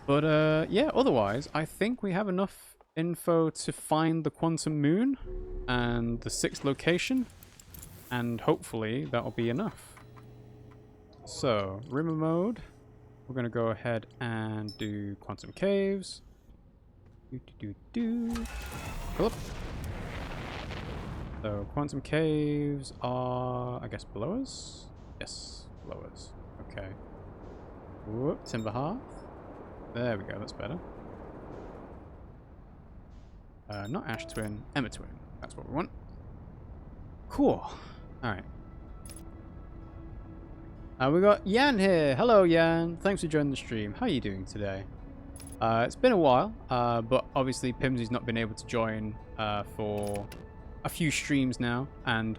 But yeah, otherwise, I think we have enough info to find the quantum moon and the 6th location, and hopefully that'll be enough. So, Rimmer mode. We're going to go ahead and do quantum caves. Pull up. So, quantum caves are, I guess, below us? Yes, below us. Okay. Whoop, timber hearth. There we go, that's better. Not ash twin, emma twin. That's what we want. Cool. Alright. We got Yan here. Hello, Yan. Thanks for joining the stream. How are you doing today? It's been a while, but obviously Pimmsy's not been able to join for a few streams now. And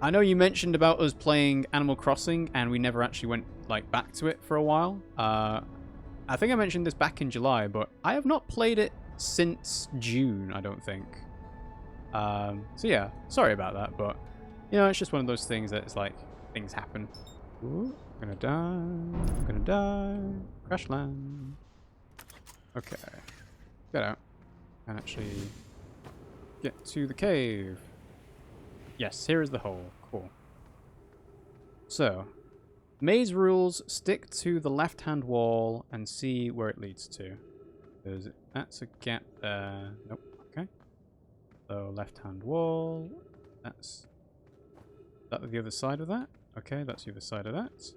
I know you mentioned about us playing Animal Crossing, and we never actually went back to it for a while. I think I mentioned this back in July, but I have not played it since June, I don't think. So yeah, sorry about that, but you know, it's just one of those things that it's like things happen. Ooh, I'm gonna die. I'm gonna die. Crash land. Okay. Get out. And actually get to the cave. Yes, here is the hole. Cool. So, maze rules: stick to the left-hand wall and see where it leads to. That's a gap there. Nope. Okay. So, left-hand wall. Is that the other side of that? Okay, that's the other side of that.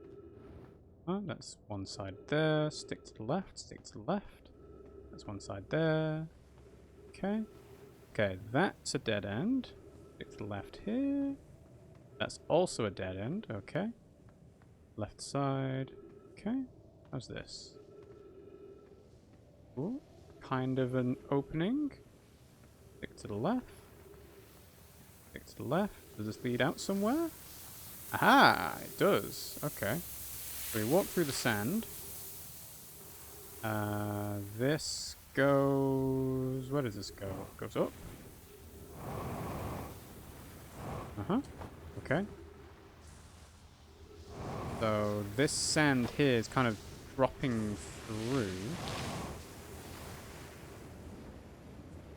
Oh, that's one side there. Stick to the left. Stick to the left. That's one side there. Okay. Okay, that's a dead end. Stick to the left here. That's also a dead end. Okay. Left side. Okay. How's this? Ooh, kind of an opening. Stick to the left. Stick to the left. Does this lead out somewhere? Aha! It does. Okay. So we walk through the sand. This goes... Where does this go? It goes up. Uh-huh. Okay. So this sand here is kind of dropping through.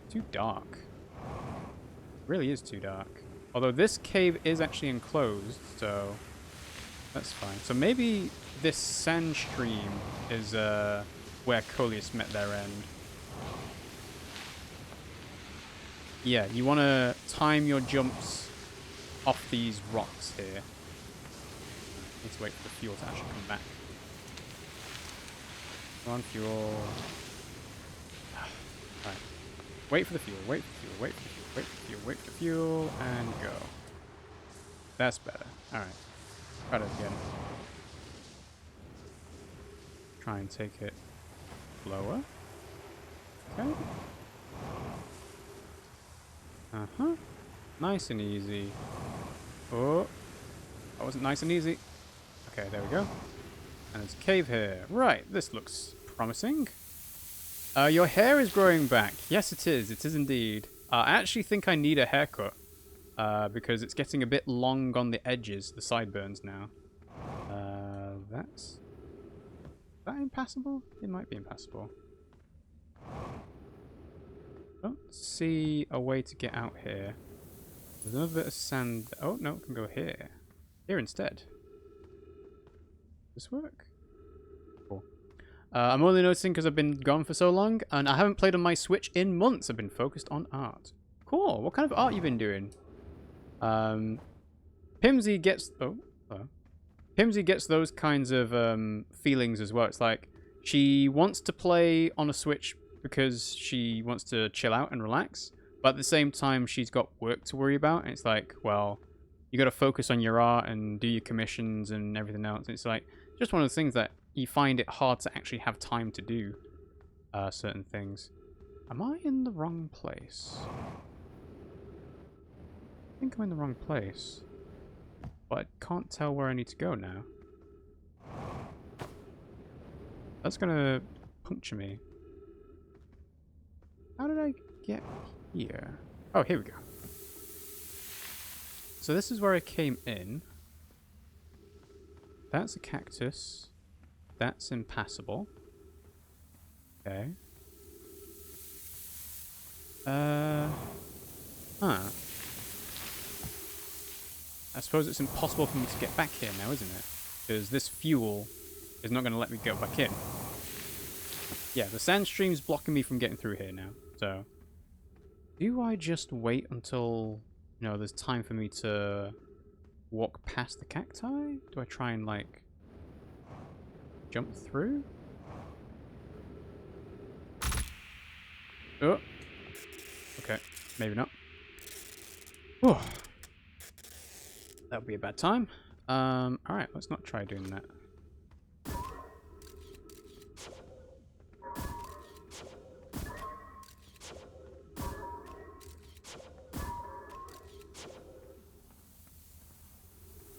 Too dark. It really is too dark. Although this cave is actually enclosed, so that's fine. So maybe this sand stream is where Coleus met their end. Yeah, you want to time your jumps off these rocks here. Need to wait for the fuel to actually come back. Come on, fuel. Alright. Wait for the fuel, wait for the fuel, wait for the fuel, wait for the fuel, wait for the fuel, and go. That's better. Alright. Try that again. Try and take it lower. Okay. Uh-huh. Nice and easy. Oh. That wasn't nice and easy. Okay, there we go. And there's a cave here. Right, this looks promising. Your hair is growing back. Yes, it is. It is indeed. I actually think I need a haircut. Because it's getting a bit long on the edges, the sideburns now. Is that impassable? It might be impassable. Don't see a way to get out here. There's another bit of sand. Oh, no, it can go here. Here instead. Does this work? Cool. I'm only noticing because I've been gone for so long, and I haven't played on my Switch in months. I've been focused on art. Cool. What kind of art you been doing? Pimmsy gets... Oh, hello. Pimmsy gets those kinds of feelings as well. It's like she wants to play on a Switch because she wants to chill out and relax, but at the same time she's got work to worry about, and it's like, well, you got to focus on your art and do your commissions and everything else. It's like just one of those things that you find it hard to actually have time to do certain things. Am I in the wrong place? I think I'm in the wrong place, but I can't tell where I need to go now. That's gonna puncture me. How did I get here? Oh, here we go. So this is where I came in. That's a cactus. That's impassable. Okay. Huh. I suppose it's impossible for me to get back here now, isn't it? Because this fuel is not going to let me go back in. Yeah, the sand stream's blocking me from getting through here now. So, do I just wait until, you know, there's time for me to walk past the cacti? Do I try and, like, jump through? Oh. Okay, maybe not. Oh. That would be a bad time. Alright, let's not try doing that.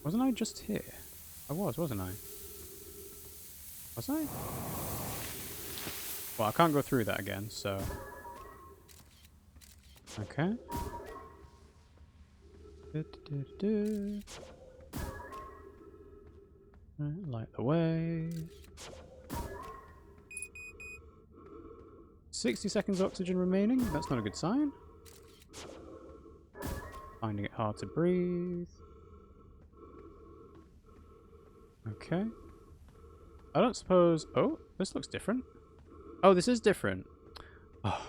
Wasn't I just here? I was, wasn't I? Was I? Well, I can't go through that again, so... Okay. Right, light the way. 60 seconds oxygen remaining. That's not a good sign. Finding it hard to breathe. Okay. I don't suppose... Oh, this looks different. Oh, this is different. Oh.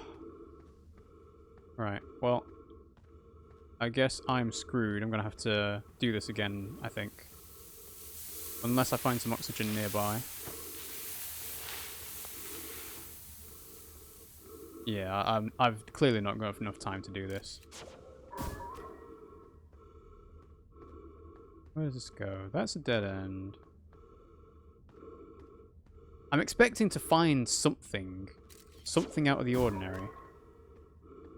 Right, well... I guess I'm screwed. I'm going to have to do this again, I think. Unless I find some oxygen nearby. Yeah, I've clearly not got enough time to do this. Where does this go? That's a dead end. I'm expecting to find something. Something out of the ordinary.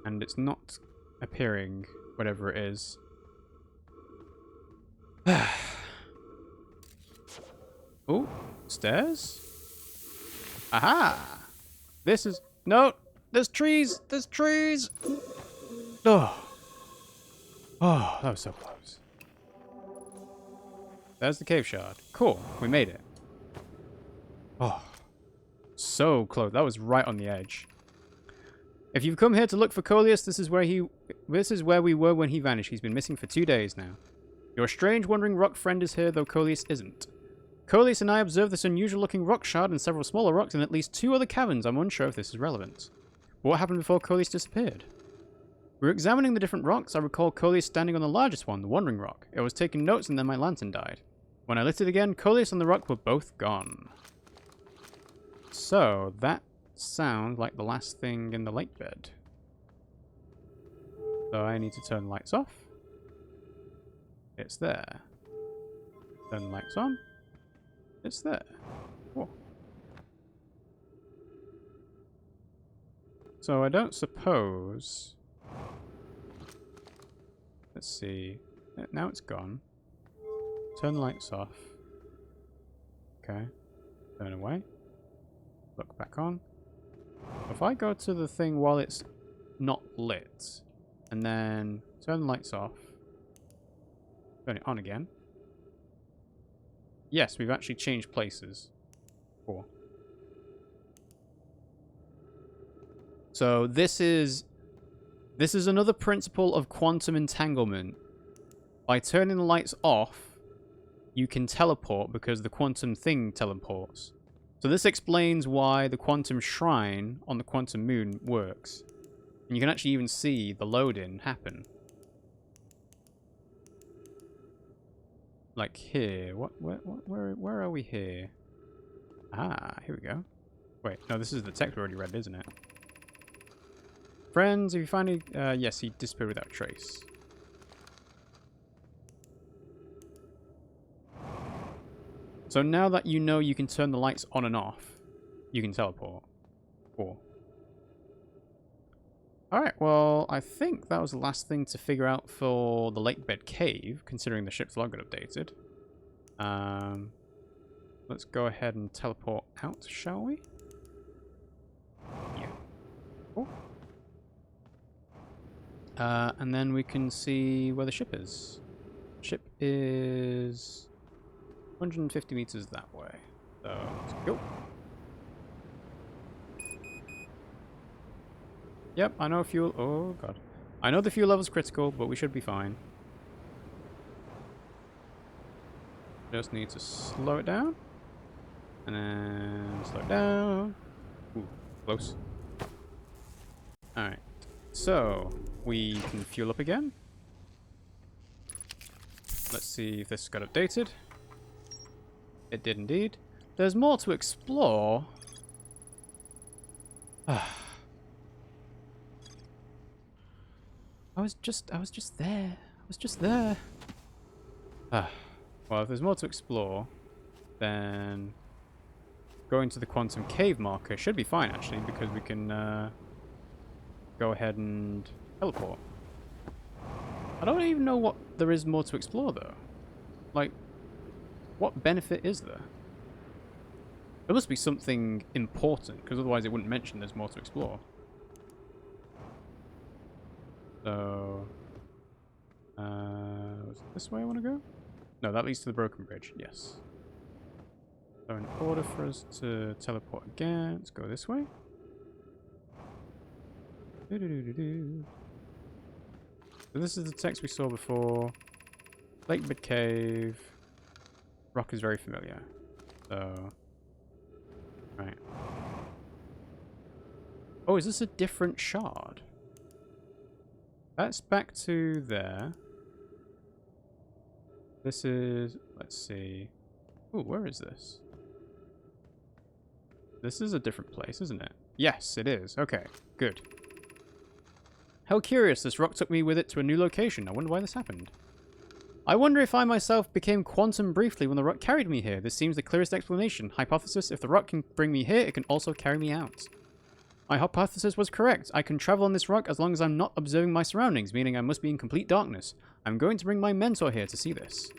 And it's not appearing, whatever it is. Oh, stairs? Aha! This is... No! There's trees! There's trees! Oh. Oh, that was so close. There's the cave shard. Cool, we made it. Oh. So close. That was right on the edge. If you've come here to look for Coleus, this is where we were when he vanished. He's been missing for 2 days now. Your strange wandering rock friend is here, though Coleus isn't. Coleus and I observed this unusual-looking rock shard and several smaller rocks in at least 2 other caverns. I'm unsure if this is relevant. But what happened before Coleus disappeared? We were examining the different rocks. I recall Coleus standing on the largest one, the wandering rock. I was taking notes and then my lantern died. When I lit it again, Coleus and the rock were both gone. So, that sounds like the last thing in the lake bed. So I need to turn the lights off. It's there. Turn the lights on. It's there. Whoa. So I don't suppose... Let's see. Now it's gone. Turn the lights off. Okay. Turn away. Look back on. If I go to the thing while it's not lit, and then turn the lights off, turn it on again. Yes, we've actually changed places. Cool. So this is another principle of quantum entanglement. By turning the lights off, you can teleport because the quantum thing teleports. So this explains why the quantum shrine on the quantum moon works. And you can actually even see the load-in happen. Like here. Where are we here? Ah, here we go. Wait, no, this is the text we already read, isn't it? Friends, if you find it... yes, he disappeared without trace. So now that you know you can turn the lights on and off, you can teleport. Cool. Alright, well, I think that was the last thing to figure out for the lake bed cave, considering the ship's log got updated. Let's go ahead and teleport out, shall we? Yeah. Cool. And then we can see where the ship is. Ship is 150 meters that way. So, let's go. Yep, I know fuel... Oh, God. I know the fuel level's critical, but we should be fine. Just need to slow it down. And then slow it down. Ooh, close. Alright. So, we can fuel up again. Let's see if this got updated. It did indeed. There's more to explore. I was just there. I was just there. Well, if there's more to explore, then going to the quantum cave marker should be fine, actually, because we can go ahead and teleport. I don't even know what there is more to explore, though. Like, what benefit is there? There must be something important, because otherwise it wouldn't mention there's more to explore. So... is it this way I want to go? No, that leads to the broken bridge, yes. So in order for us to teleport again, let's go this way. So this is the text we saw before. Lake Bed Cave. Rock is very familiar. So... Right. Oh, is this a different shard? That's back to there. This is... Let's see. Ooh, where is this? This is a different place, isn't it? Yes, it is. Okay, good. How curious, this rock took me with it to a new location. I wonder why this happened. I wonder if I myself became quantum briefly when the rock carried me here. This seems the clearest explanation. Hypothesis, if the rock can bring me here, it can also carry me out. My hypothesis was correct. I can travel on this rock as long as I'm not observing my surroundings, meaning I must be in complete darkness. I'm going to bring my mentor here to see this.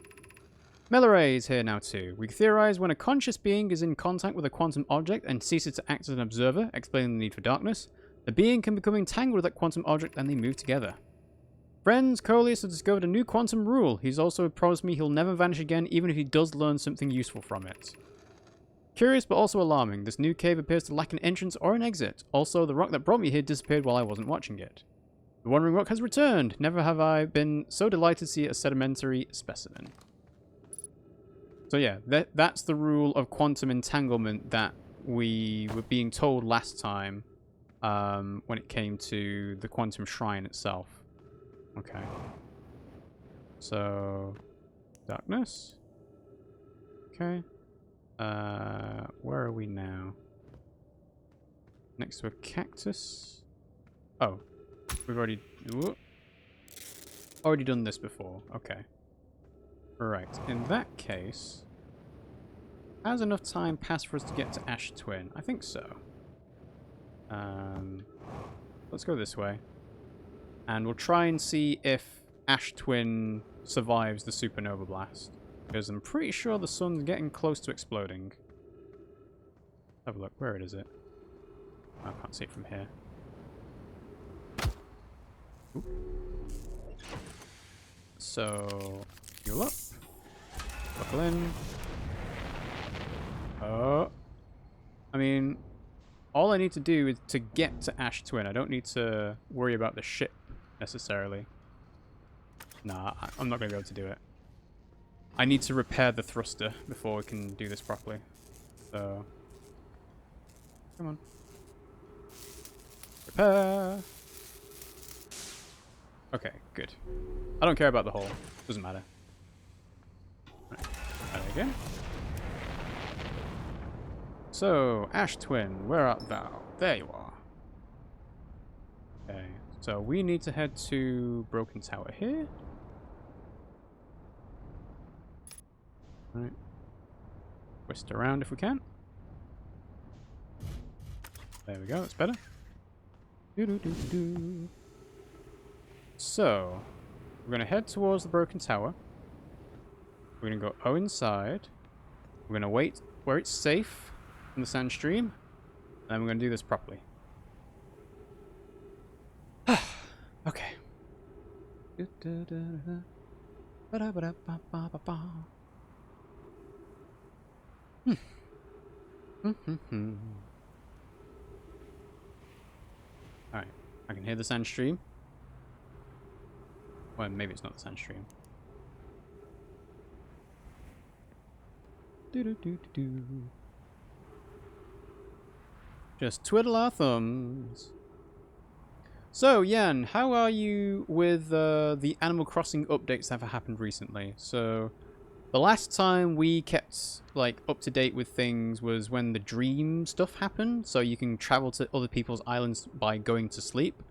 Meleray is here now too. We theorize when a conscious being is in contact with a quantum object and ceases to act as an observer, explaining the need for darkness, the being can become entangled with that quantum object and they move together. Friends, Coleus has discovered a new quantum rule. He's also promised me he'll never vanish again, even if he does learn something useful from it. Curious but also alarming. This new cave appears to lack an entrance or an exit. Also, the rock that brought me here disappeared while I wasn't watching it. The Wandering Rock has returned. Never have I been so delighted to see a sedimentary specimen. So yeah, that's the rule of quantum entanglement that we were being told last time when it came to the quantum shrine itself. Okay. So, darkness. Okay. Where are we now? Next to a cactus. Oh, we've already done this before. Okay. Right. In that case, has enough time passed for us to get to Ash Twin? I think so. Let's go this way. And we'll try and see if Ash Twin survives the supernova blast. Because I'm pretty sure the sun's getting close to exploding. Have a look. Where is it? I can't see it from here. Oop. So, fuel up. Buckle in. Oh. I mean, all I need to do is to get to Ash Twin. I don't need to worry about the ship necessarily. Nah, I'm not going to be able to do it. I need to repair the thruster before we can do this properly. So, come on. Repair. Okay, good. I don't care about the hole. Doesn't matter. Right. Try that again. So, Ash Twin, where art thou? There you are. Okay, so we need to head to Broken Tower here. Right. Twist around if we can. There we go, that's better. Doo-doo-doo-doo. So, we're going to head towards the Broken Tower. We're going to go inside. We're going to wait where it's safe from the sand stream. And then we're going to do this properly. Okay. Alright. I can hear the sand stream. Well, maybe it's not the sand stream. Do-do-do-do-do. Just twiddle our thumbs. So, Jan, how are you with the Animal Crossing updates that have happened recently? So, the last time we kept like up to date with things was when the dream stuff happened. So you can travel to other people's islands by going to sleep.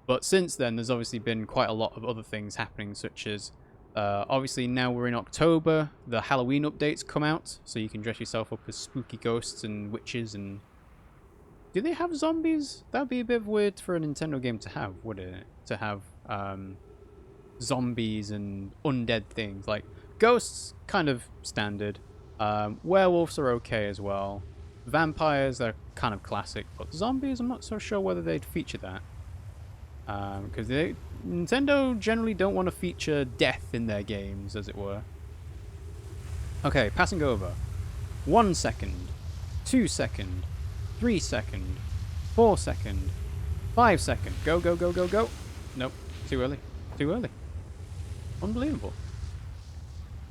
But since then, there's obviously been quite a lot of other things happening, such as obviously now we're in October, the Halloween updates come out, so you can dress yourself up as spooky ghosts and witches and... Do they have zombies? That would be a bit weird for a Nintendo game to have, wouldn't it? To have zombies and undead things. Like, ghosts, kind of standard. Werewolves are okay as well. Vampires are kind of classic, but zombies, I'm not so sure whether they'd feature that. Because Nintendo generally don't want to feature death in their games, as it were. Okay, passing over. 1 second, 2 second, 3 second, 4 second, 5 second. Go, go, go, go, go. Nope, too early. Too early. Unbelievable.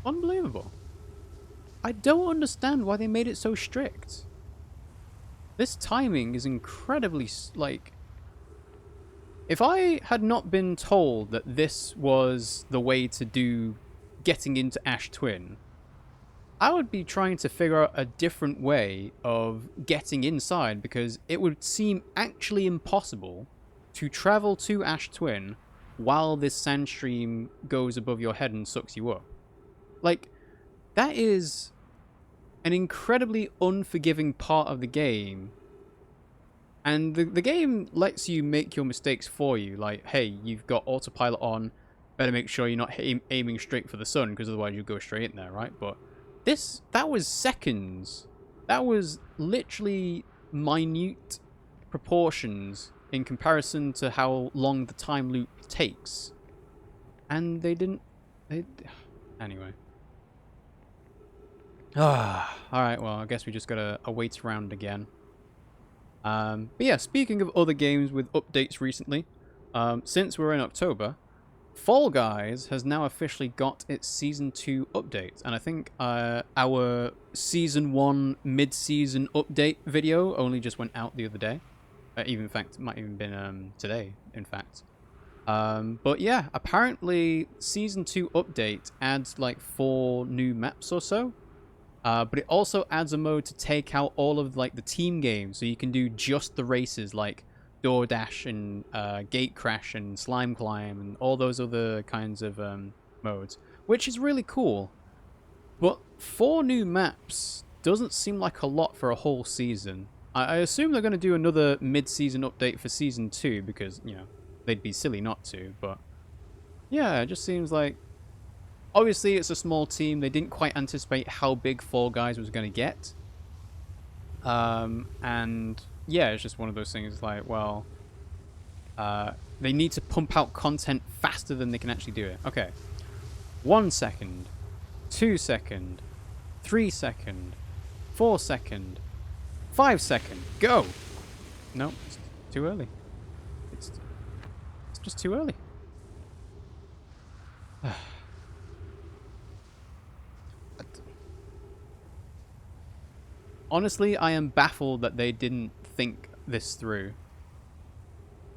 Unbelievable. I don't understand why they made it so strict. This timing is incredibly, like... If I had not been told that this was the way to do getting into Ash Twin, I would be trying to figure out a different way of getting inside, because it would seem actually impossible to travel to Ash Twin while this sand stream goes above your head and sucks you up. Like, that is an incredibly unforgiving part of the game. And the game lets you make your mistakes for you. Like, hey, you've got autopilot on. Better make sure you're not aiming straight for the sun, because otherwise you'll go straight in there, right? But that was seconds. That was literally minute proportions in comparison to how long the time loop takes. And they didn't... Anyway. Alright, well, I guess we just gotta wait around again. But yeah, speaking of other games with updates recently, since we're in October, Fall Guys has now officially got its Season 2 update. And I think our Season 1 mid-season update video only just went out the other day. Even, in fact, it might even been today, in fact. But yeah, apparently Season 2 update adds like 4 new maps or so. But it also adds a mode to take out all of like the team games, so you can do just the races like DoorDash and Gate Crash and Slime Climb and all those other kinds of modes, which is really cool. But 4 new maps doesn't seem like a lot for a whole season. I assume they're going to do another mid-season update for Season 2 because, you know, they'd be silly not to, but yeah, it just seems like... Obviously, it's a small team. They didn't quite anticipate how big Fall Guys was going to get. And yeah, it's just one of those things like, well, they need to pump out content faster than they can actually do it. Okay. 1 second, 2 second, 3 second, 4 second, 5 second. Go! No, it's too early. It's just too early. Honestly, I am baffled that they didn't think this through.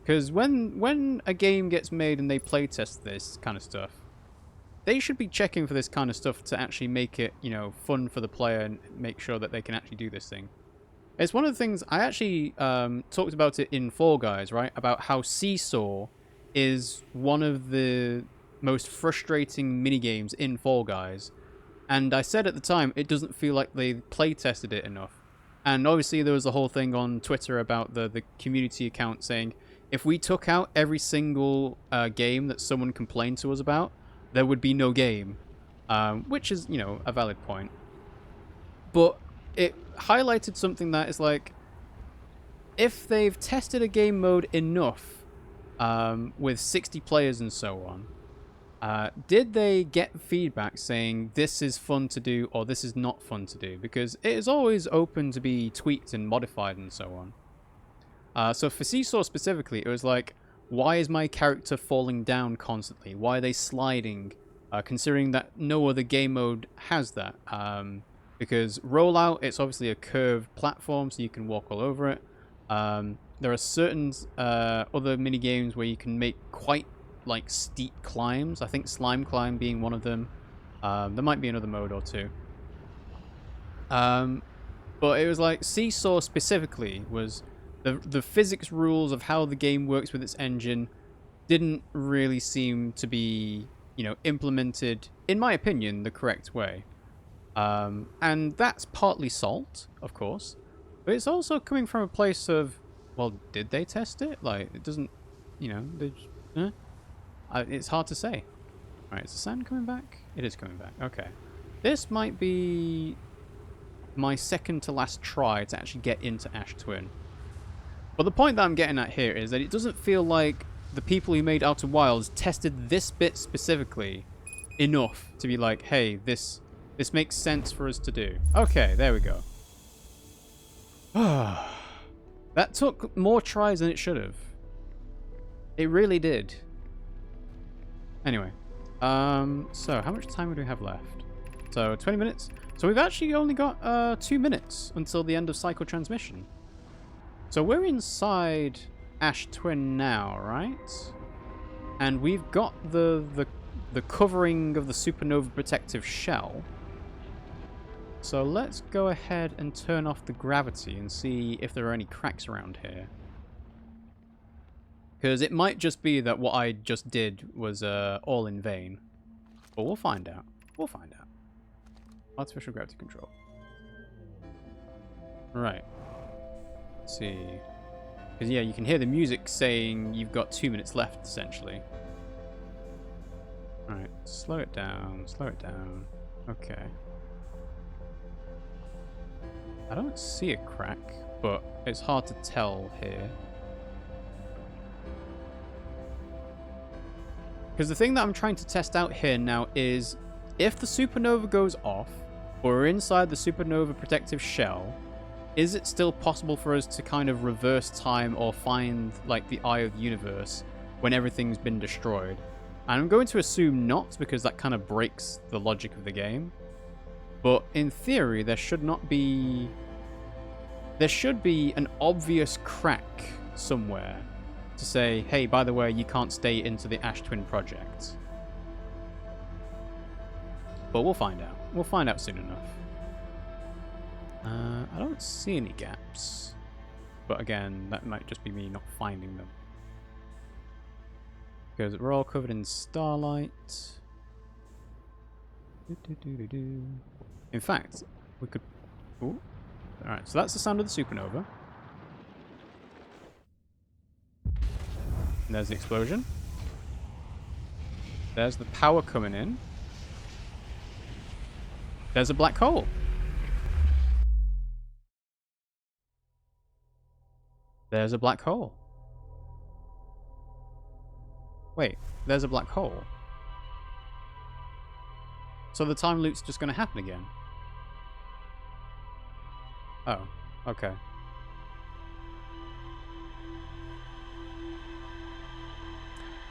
Because when a game gets made and they playtest this kind of stuff, they should be checking for this kind of stuff to actually make it, you know, fun for the player and make sure that they can actually do this thing. It's one of the things, I actually talked about it in Fall Guys, right? About how Seesaw is one of the most frustrating minigames in Fall Guys. And I said at the time, it doesn't feel like they playtested it enough. And obviously there was a whole thing on Twitter about the community account saying, if we took out every single game that someone complained to us about, there would be no game. Which is, you know, a valid point. But it highlighted something that is like, if they've tested a game mode enough with 60 players and so on, did they get feedback saying this is fun to do or this is not fun to do? Because it is always open to be tweaked and modified and so on. So for Seesaw specifically, it was like, why is my character falling down constantly? Why are they sliding? Considering that no other game mode has that. Because Rollout, it's obviously a curved platform, so you can walk all over it. There are certain other mini games where you can make quite like steep climbs. I think Slime Climb being one of them. There might be another mode or two. But it was like Seesaw specifically was the physics rules of how the game works with its engine didn't really seem to be, you know, implemented, in my opinion, the correct way. And that's partly salt, of course, but it's also coming from a place of, well, did they test it? Like, it doesn't, you know, it's hard to say. Alright, is the sand coming back? It is coming back. Okay. This might be my second to last try to actually get into Ash Twin. But the point that I'm getting at here is that it doesn't feel like the people who made Outer Wilds tested this bit specifically enough to be like, hey, this makes sense for us to do. Okay, there we go. That took more tries than it should have. It really did. Anyway, so how much time do we have left? So 20 minutes. So we've actually only got 2 minutes until the end of cycle transmission. So we're inside Ash Twin now, right? And we've got the covering of the supernova protective shell. So let's go ahead and turn off the gravity and see if there are any cracks around here. Because it might just be that what I just did was all in vain. But we'll find out. We'll find out. Artificial gravity control. Right. Let's see. Because, yeah, you can hear the music saying you've got 2 minutes left, essentially. Alright, slow it down, slow it down. Okay. I don't see a crack, but it's hard to tell here. Because the thing that I'm trying to test out here now is if the supernova goes off, or we're inside the supernova protective shell, is it still possible for us to kind of reverse time or find like the eye of the universe when everything's been destroyed? And I'm going to assume not, because that kind of breaks the logic of the game. But in theory, there should be an obvious crack somewhere to say, hey, by the way, you can't stay into the Ash Twin project. But we'll find out. We'll find out soon enough. I don't see any gaps. But again, that might just be me not finding them. Because we're all covered in starlight. In fact, we could... Ooh. Alright, so that's the sound of the supernova. And there's the explosion. There's the power coming in. There's a black hole. There's a black hole. Wait, there's a black hole. So the time loop's just going to happen again. Oh, okay.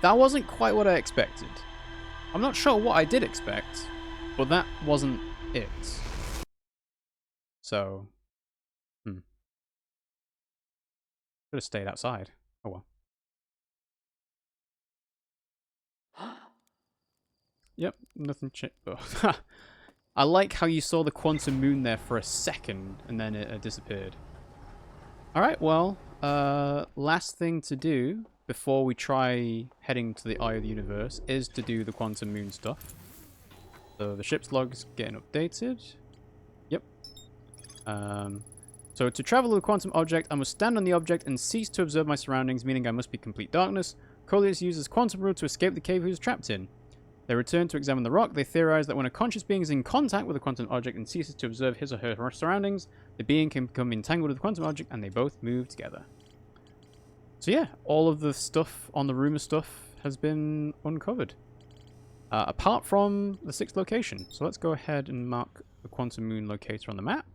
That wasn't quite what I expected. I'm not sure what I did expect, but that wasn't it. So, Could have stayed outside. Oh well. Yep, nothing oh. I like how you saw the quantum moon there for a second and then it disappeared. Alright, well, last thing to do before we try heading to the Eye of the Universe is to do the quantum moon stuff. So the ship's log is getting updated. Yep. So to travel with a quantum object, I must stand on the object and cease to observe my surroundings, meaning I must be complete darkness. Coleus uses quantum rule to escape the cave he was trapped in. They return to examine the rock. They theorize that when a conscious being is in contact with a quantum object and ceases to observe his or her surroundings, the being can become entangled with the quantum object and they both move together. So yeah, all of the stuff on the rumor stuff has been uncovered. Apart from the 6th location. So let's go ahead and mark the quantum moon locator on the map.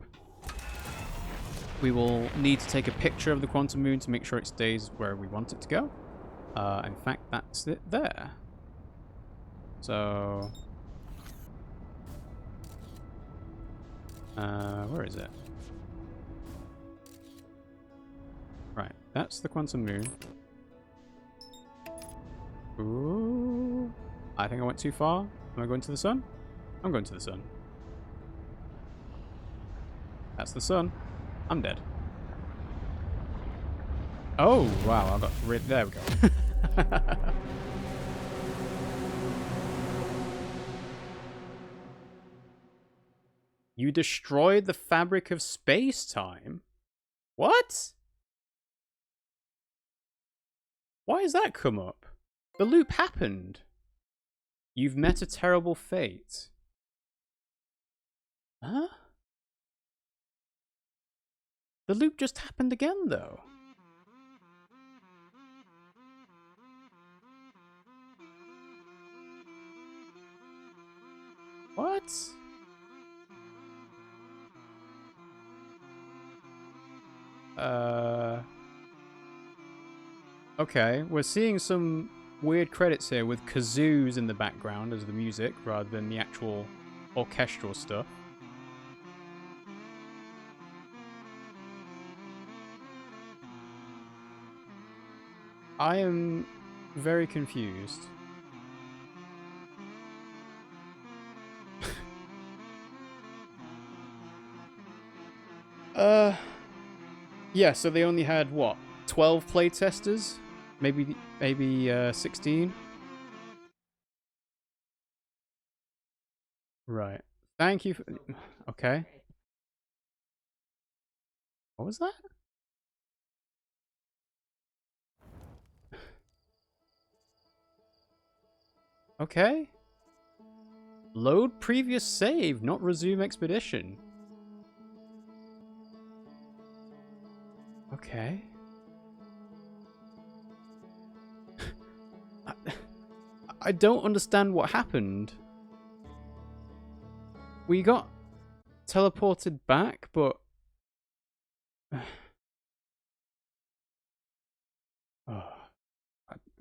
We will need to take a picture of the quantum moon to make sure it stays where we want it to go. In fact, that's it there. So... where is it? Right, that's the quantum moon. Ooh. I think I went too far. Am I going to the sun? I'm going to the sun. That's the sun. I'm dead. Oh, wow, I got rid. There we go. You destroyed the fabric of space-time? What? Why has that come up? The loop happened. You've met a terrible fate. Huh? The loop just happened again, though. What? Okay, we're seeing some weird credits here with kazoos in the background as the music rather than the actual orchestral stuff. I am very confused. Yeah, so they only had, what, 12 playtesters? Maybe 16? Right. Thank you for... Okay. What was that? Okay. Load previous save, not resume expedition. Okay. I don't understand what happened. We got teleported back, but... Oh.